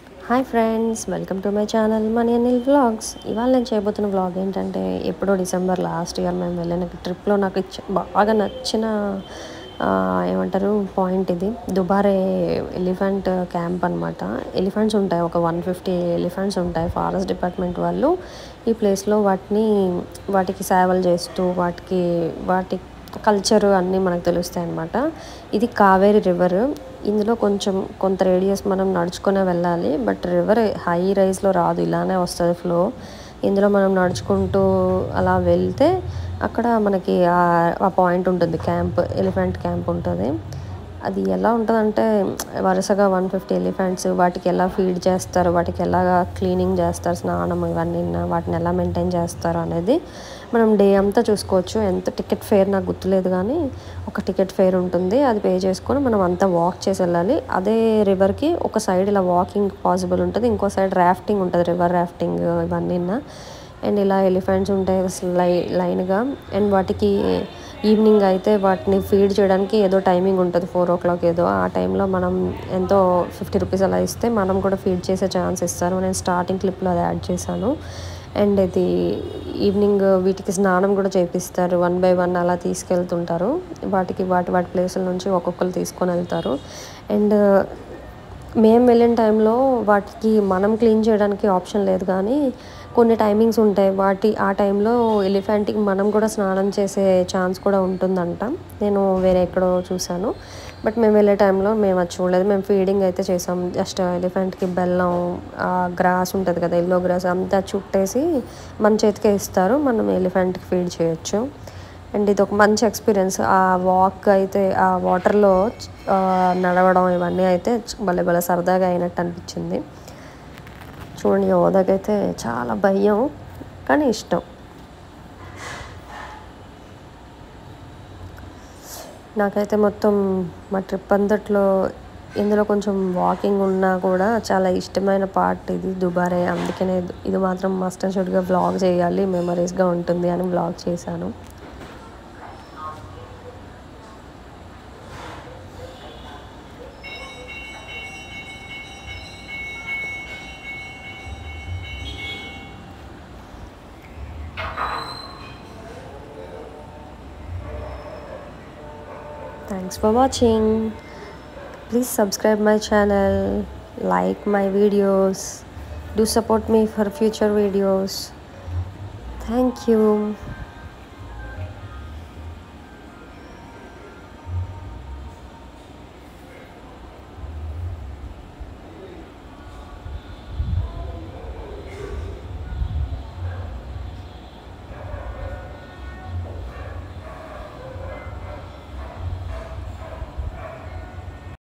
Hi friends, welcome to my channel money Anil vlogs. ఇవాళ నేను చేయబోతున్న వ్లాగ్ ఏంటంటే, ఎప్పుడో డిసెంబర్ లాస్ట్ ఇయర్ మేము వెళ్ళిన ట్రిప్లో నాకు బాగా నచ్చిన ఏమంటారు పాయింట్ ఇది. దుబారే ఎలిఫెంట్ క్యాంప్ అనమాట. ఎలిఫెంట్స్ ఉంటాయి, ఒక 150 ఎలిఫెంట్స్ ఉంటాయి. ఫారెస్ట్ డిపార్ట్మెంట్ వాళ్ళు ఈ ప్లేస్లో వాటికి సేవలు చేస్తూ వాటి కల్చర్ అన్నీ మనకు తెలుస్తాయి అన్నమాట. ఇది కావేరి రివర్. ఇందులో కొంత రేడియస్ మనం నడుచుకునే వెళ్ళాలి. బట్ రివర్ హై రైజ్లో రాదు, ఇలానే వస్తుంది ఫ్లో. ఇందులో మనం నడుచుకుంటూ అలా వెళ్తే అక్కడ మనకి ఆ పాయింట్ ఉంటుంది, ఎలిఫెంట్ క్యాంప్ ఉంటుంది. అది ఎలా ఉంటుందంటే, వరుసగా 150 ఎలిఫెంట్స్, వాటికి ఎలా ఫీడ్ చేస్తారు, వాటికి ఎలా క్లీనింగ్ చేస్తారు, స్నానం ఇవన్నీ వాటిని ఎలా మెయింటైన్ చేస్తారు అనేది మనం డే అంతా చూసుకోవచ్చు. ఎంత టికెట్ ఫేర్ నాకు గుర్తులేదు, కానీ ఒక టికెట్ ఫేర్ ఉంటుంది. అది పే చేసుకొని మనం అంతా వాక్ చేసి వెళ్ళాలి. అదే రివర్కి ఒక సైడ్ ఇలా వాకింగ్ పాసిబుల్ ఉంటుంది, ఇంకో సైడ్ రాఫ్టింగ్ ఉంటుంది, రివర్ రాఫ్టింగ్ ఇవన్నీ. అండ్ ఇలా ఎలిఫెంట్స్ ఉంటాయి లైన్గా. అండ్ వాటికి ఈవినింగ్ అయితే వాటిని ఫీడ్ చేయడానికి ఏదో టైమింగ్ ఉంటుంది, 4 o'clock ఏదో. ఆ టైంలో మనం ఎంతో 50 రూపీస్ అలా ఇస్తే మనం కూడా ఫీడ్ చేసే ఛాన్స్ ఇస్తారు. నేను స్టార్టింగ్ క్లిప్లో అది యాడ్ చేశాను. అండ్ ఇది ఈవినింగ్ వీటికి స్నానం కూడా చేపిస్తారు. 1 by 1 అలా తీసుకెళ్తుంటారు. వాటి ప్లేసుల నుంచి ఒక్కొక్కరు తీసుకొని వెళ్తారు. అండ్ మేము వెళ్ళిన టైంలో వాటికి మనం క్లీన్ చేయడానికి ఆప్షన్ లేదు, కానీ కొన్ని టైమింగ్స్ ఉంటాయి. ఆ టైంలో ఎలిఫెంట్కి మనం కూడా స్నానం చేసే ఛాన్స్ కూడా ఉంటుందంట. నేను వేరే ఎక్కడో చూశాను, బట్ మేము వెళ్ళే టైంలో మేము అది చూడలేదు. మేము ఫీడింగ్ అయితే చేసాం. జస్ట్ ఎలిఫెంట్కి బెల్లం, గ్రాస్ ఉంటుంది కదా, ఎల్లో గ్రాస్ అంతా చుట్టేసి మన చేతికే ఇస్తారు. మనం ఎలిఫెంట్కి ఫీడ్ చేయొచ్చు. అండ్ ఇది ఒక మంచి ఎక్స్పీరియన్స్. ఆ వాక్ అయితే, ఆ వాటర్లో నడవడం ఇవన్నీ అయితే భలే సరదాగా అయినట్టు అనిపించింది. చూడండి, యోధాకైతే చాలా భయం కానీ ఇష్టం. నాకైతే మొత్తం మా ట్రిప్ అంతట్లో ఇందులో కొంచెం వాకింగ్ ఉన్నా కూడా చాలా ఇష్టమైన పార్ట్ ఇది దుబారే. అందుకనే ఇది మాత్రం మస్ట్ అండ్ షుడ్గా వ్లాగ్ చేయాలి, మెమరీస్గా ఉంటుంది అని వ్లాగ్ చేశాను. Thanks for watching. Please subscribe my channel, like my videos, do support me for future videos. Thank you.